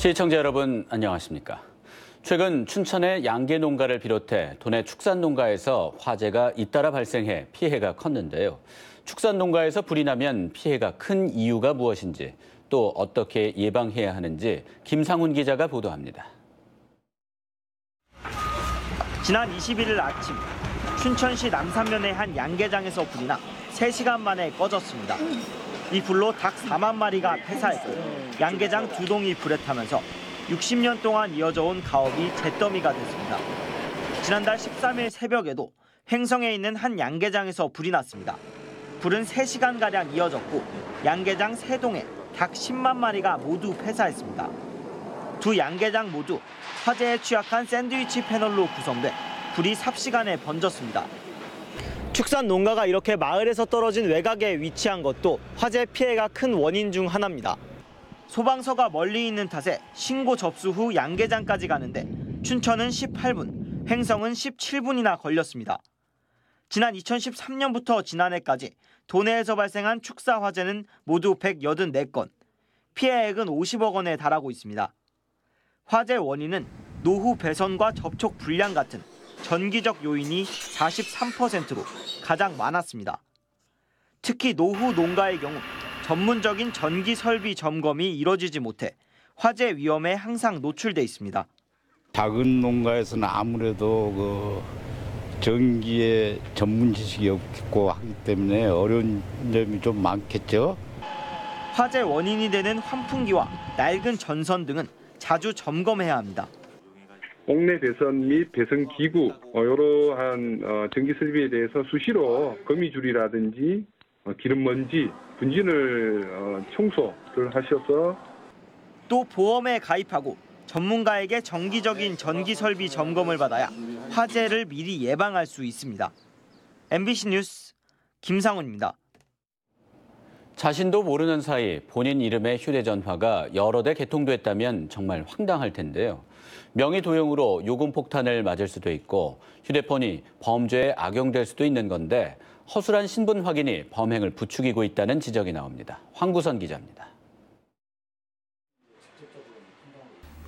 시청자 여러분 안녕하십니까? 최근 춘천의 양계 농가를 비롯해 도내 축산 농가에서 화재가 잇따라 발생해 피해가 컸는데요. 축산 농가에서 불이 나면 피해가 큰 이유가 무엇인지 또 어떻게 예방해야 하는지 김상훈 기자가 보도합니다. 지난 21일 아침 춘천시 남산면의 한 양계장에서 불이 나 3시간 만에 꺼졌습니다. 이 불로 닭 4만 마리가 폐사했고 양계장 2동이 불에 타면서 60년 동안 이어져 온 가업이 잿더미가 됐습니다. 지난달 13일 새벽에도 횡성에 있는 한 양계장에서 불이 났습니다. 불은 3시간가량 이어졌고 양계장 3동에 닭 10만 마리가 모두 폐사했습니다. 두 양계장 모두 화재에 취약한 샌드위치 패널로 구성돼 불이 삽시간에 번졌습니다. 축산 농가가 이렇게 마을에서 떨어진 외곽에 위치한 것도 화재 피해가 큰 원인 중 하나입니다. 소방서가 멀리 있는 탓에 신고 접수 후 양계장까지 가는데 춘천은 18분, 횡성은 17분이나 걸렸습니다. 지난 2013년부터 지난해까지 도내에서 발생한 축사 화재는 모두 184건, 피해액은 50억 원에 달하고 있습니다. 화재 원인은 노후 배선과 접촉 불량 같은 전기적 요인이 43%로 가장 많았습니다. 특히 노후 농가의 경우 전문적인 전기 설비 점검이 이뤄지지 못해 화재 위험에 항상 노출돼 있습니다. 작은 농가에서는 아무래도 전기에 전문 지식이 없고 하기 때문에 어려운 점이 좀 많겠죠. 화재 원인이 되는 환풍기와 낡은 전선 등은 자주 점검해야 합니다. 옥내 배선 및 배선 기구, 이러한 전기 설비에 대해서 수시로 거미줄이라든지 기름 먼지, 분진을 청소를 하셔서 또 보험에 가입하고 전문가에게 정기적인 전기 설비 점검을 받아야 화재를 미리 예방할 수 있습니다. MBC 뉴스 김상훈입니다. 자신도 모르는 사이 본인 이름의 휴대전화가 여러 대 개통됐다면 정말 황당할 텐데요. 명의 도용으로 요금 폭탄을 맞을 수도 있고 휴대폰이 범죄에 악용될 수도 있는 건데 허술한 신분 확인이 범행을 부추기고 있다는 지적이 나옵니다. 황구선 기자입니다.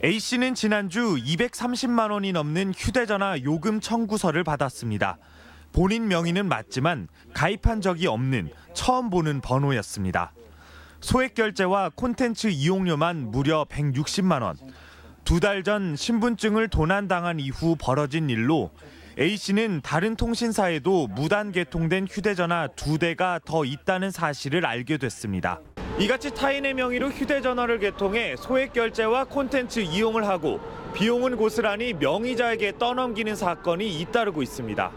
A씨는 지난주 230만 원이 넘는 휴대전화 요금 청구서를 받았습니다. 본인 명의는 맞지만 가입한 적이 없는 처음 보는 번호였습니다. 소액 결제와 콘텐츠 이용료만 무려 160만 원. 2달 전 신분증을 도난당한 이후 벌어진 일로 A씨는 다른 통신사에도 무단 개통된 휴대전화 2대가 더 있다는 사실을 알게 됐습니다. 이같이 타인의 명의로 휴대전화를 개통해 소액 결제와 콘텐츠 이용을 하고 비용은 고스란히 명의자에게 떠넘기는 사건이 잇따르고 있습니다.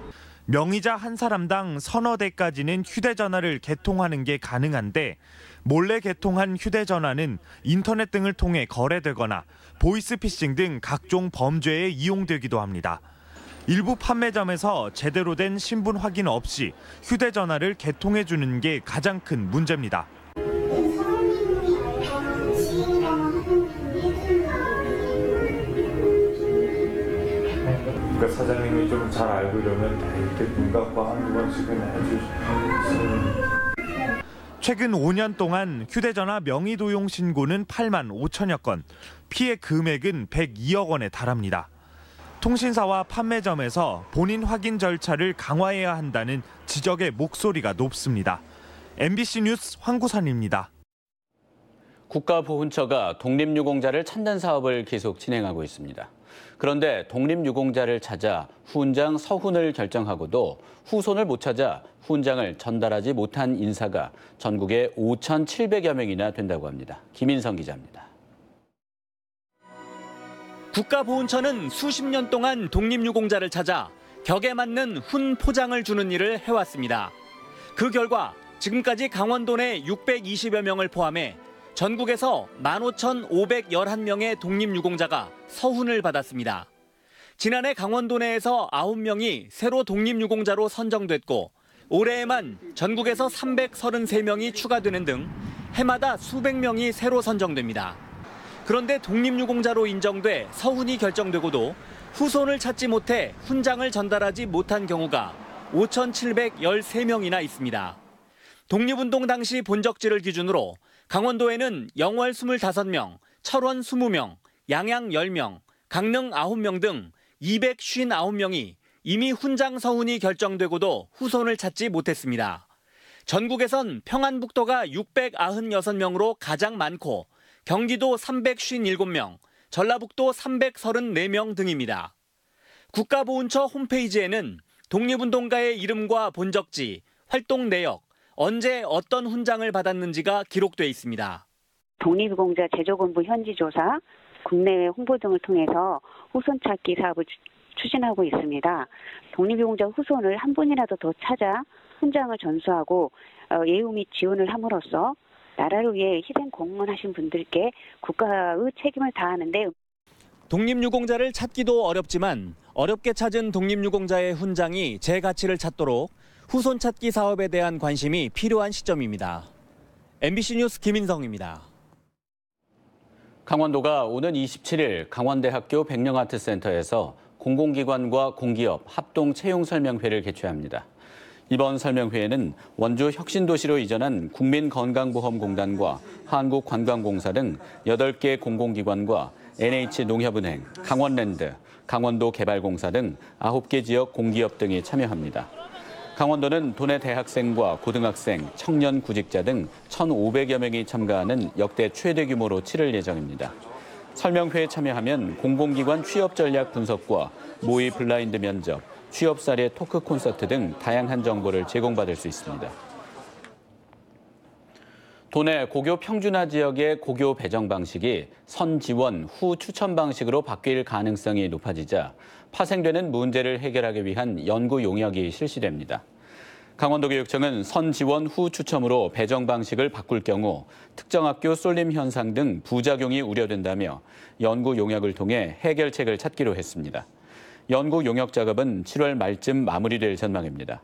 명의자 한 사람당 서너 대까지는 휴대전화를 개통하는 게 가능한데 몰래 개통한 휴대전화는 인터넷 등을 통해 거래되거나 보이스피싱 등 각종 범죄에 이용되기도 합니다. 일부 판매점에서 제대로 된 신분 확인 없이 휴대전화를 개통해 주는 게 가장 큰 문제입니다. 그러니까 사장님이 좀 잘 알고 이러면 이렇게 눈 감고 한두 번씩은 해주시면. 최근 5년 동안 휴대전화 명의 도용 신고는 8만 5천여 건, 피해 금액은 102억 원에 달합니다. 통신사와 판매점에서 본인 확인 절차를 강화해야 한다는 지적의 목소리가 높습니다. MBC 뉴스 황구선입니다. 국가보훈처가 독립유공자를 찾는 사업을 계속 진행하고 있습니다. 그런데 독립유공자를 찾아 후훈장 서훈을 결정하고도 후손을 못 찾아 후훈장을 전달하지 못한 인사가 전국에 5,700여 명이나 된다고 합니다. 김인성 기자입니다. 국가보훈처는 수십 년 동안 독립유공자를 찾아 격에 맞는 훈 포장을 주는 일을 해왔습니다. 그 결과 지금까지 강원도 내 620여 명을 포함해 전국에서 15,511명의 독립유공자가 서훈을 받았습니다. 지난해 강원도 내에서 9명이 새로 독립유공자로 선정됐고 올해에만 전국에서 333명이 추가되는 등 해마다 수백 명이 새로 선정됩니다. 그런데 독립유공자로 인정돼 서훈이 결정되고도 후손을 찾지 못해 훈장을 전달하지 못한 경우가 5,713명이나 있습니다. 독립운동 당시 본적지를 기준으로 강원도에는 영월 25명, 철원 20명, 양양 10명, 강릉 9명 등 259명이 이미 훈장 서훈이 결정되고도 후손을 찾지 못했습니다. 전국에선 평안북도가 696명으로 가장 많고 경기도 357명, 전라북도 334명 등입니다. 국가보훈처 홈페이지에는 독립운동가의 이름과 본적지, 활동 내역, 언제 어떤 훈장을 받았는지가 기록돼 있습니다. 독립유공자 제조본부 현지조사, 국내외 홍보 등을 통해서 후손 찾기 사업을 추진하고 있습니다. 독립유공자 후손을 한 분이라도 더 찾아 훈장을 전수하고 예우 및 지원을 함으로써 나라를 위해 희생 공헌하신 분들께 국가의 책임을 다하는데 독립유공자를 찾기도 어렵지만 어렵게 찾은 독립유공자의 훈장이 제 가치를 찾도록 후손 찾기 사업에 대한 관심이 필요한 시점입니다. MBC 뉴스 김인성입니다. 강원도가 오는 27일 강원대학교 백령아트센터에서 공공기관과 공기업 합동 채용 설명회를 개최합니다. 이번 설명회에는 원주 혁신도시로 이전한 국민건강보험공단과 한국관광공사 등 8개 공공기관과 NH농협은행, 강원랜드, 강원도개발공사 등 9개 지역 공기업 등이 참여합니다. 강원도는 도내 대학생과 고등학생, 청년 구직자 등 1,500여 명이 참가하는 역대 최대 규모로 치를 예정입니다. 설명회에 참여하면 공공기관 취업 전략 분석과 모의 블라인드 면접, 취업 사례 토크 콘서트 등 다양한 정보를 제공받을 수 있습니다. 도내 고교 평준화 지역의 고교 배정 방식이 선 지원, 후 추천 방식으로 바뀔 가능성이 높아지자 파생되는 문제를 해결하기 위한 연구 용역이 실시됩니다. 강원도교육청은 선 지원, 후 추첨으로 배정 방식을 바꿀 경우 특정 학교 쏠림 현상 등 부작용이 우려된다며 연구 용역을 통해 해결책을 찾기로 했습니다. 연구 용역 작업은 7월 말쯤 마무리될 전망입니다.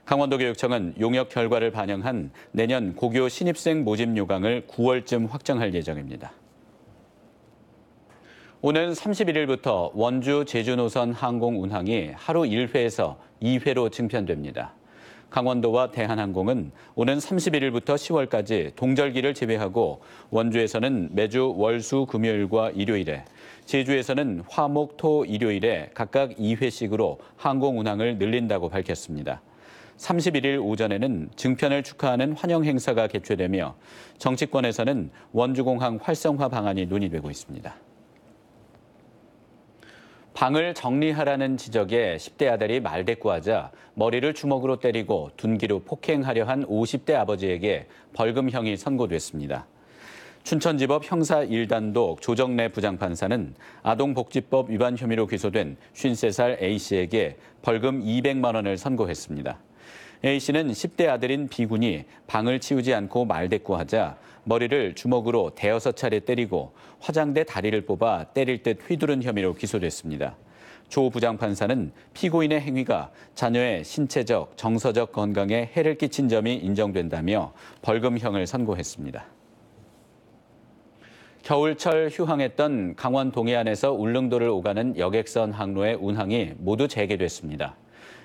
강원도교육청은 용역 결과를 반영한 내년 고교 신입생 모집 요강을 9월쯤 확정할 예정입니다. 오는 31일부터 원주 제주 노선 항공 운항이 하루 1회에서 2회로 증편됩니다. 강원도와 대한항공은 오는 31일부터 10월까지 동절기를 제외하고 원주에서는 매주 월, 수, 금요일과 일요일에, 제주에서는 화, 목, 토, 일요일에 각각 2회씩으로 항공 운항을 늘린다고 밝혔습니다. 31일 오전에는 증편을 축하하는 환영 행사가 개최되며 정치권에서는 원주공항 활성화 방안이 논의되고 있습니다. 방을 정리하라는 지적에 10대 아들이 말대꾸하자 머리를 주먹으로 때리고 둔기로 폭행하려 한 50대 아버지에게 벌금형이 선고됐습니다. 춘천지법 형사 1단독 조정래 부장판사는 아동복지법 위반 혐의로 기소된 53살 A씨에게 벌금 200만 원을 선고했습니다. A씨는 10대 아들인 B군이 방을 치우지 않고 말대꾸하자 머리를 주먹으로 대여섯 차례 때리고 화장대 다리를 뽑아 때릴 듯 휘두른 혐의로 기소됐습니다. 조 부장판사는 피고인의 행위가 자녀의 신체적, 정서적 건강에 해를 끼친 점이 인정된다며 벌금형을 선고했습니다. 겨울철 휴항했던 강원 동해안에서 울릉도를 오가는 여객선 항로의 운항이 모두 재개됐습니다.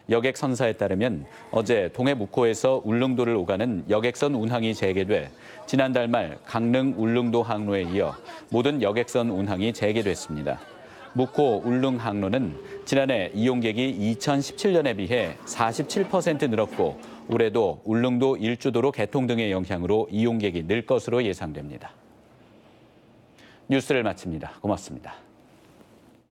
여객선사에 따르면 어제 동해 묵호에서 울릉도를 오가는 여객선 운항이 재개돼 지난달 말 강릉 울릉도 항로에 이어 모든 여객선 운항이 재개됐습니다. 묵호 울릉 항로는 지난해 이용객이 2017년에 비해 47% 늘었고 올해도 울릉도 일주도로 개통 등의 영향으로 이용객이 늘 것으로 예상됩니다. 뉴스를 마칩니다. 고맙습니다.